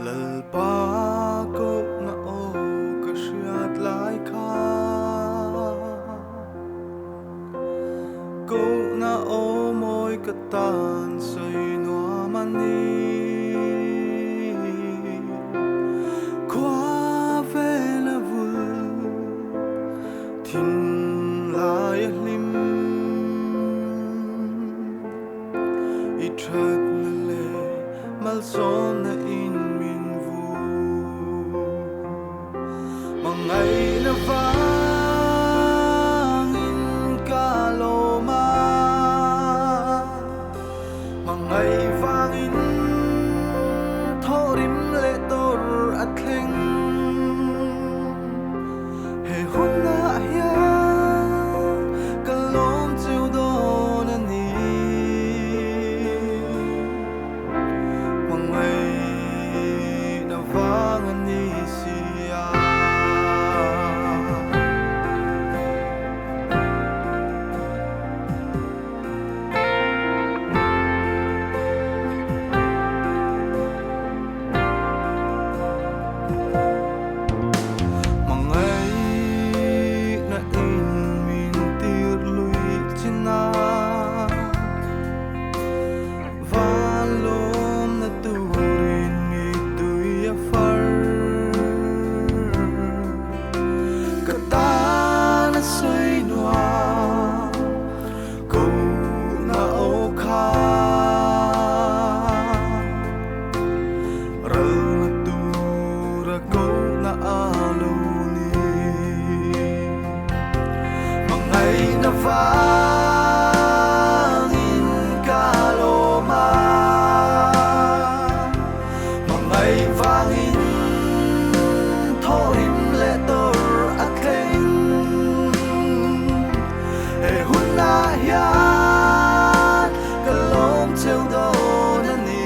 lalpa ko na o kasyat lai ka ko na o mo'y katan sa'y nuamani kwa vela vul tin lai lim I trật na le mal son na in min vu mangai na vang in kaloma mangai vang in thorim le tor atleng he huna ya kalom chiu don ani mangai na vang ani sia na vang in kaloma mangai vang in thorim le tor atleng e huna hian kalom cheu don ani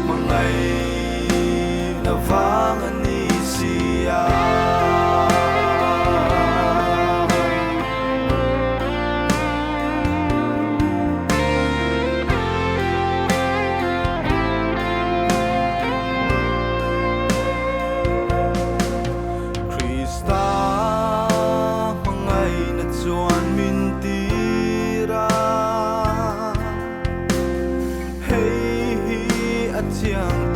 mangai na vang ani sia chiang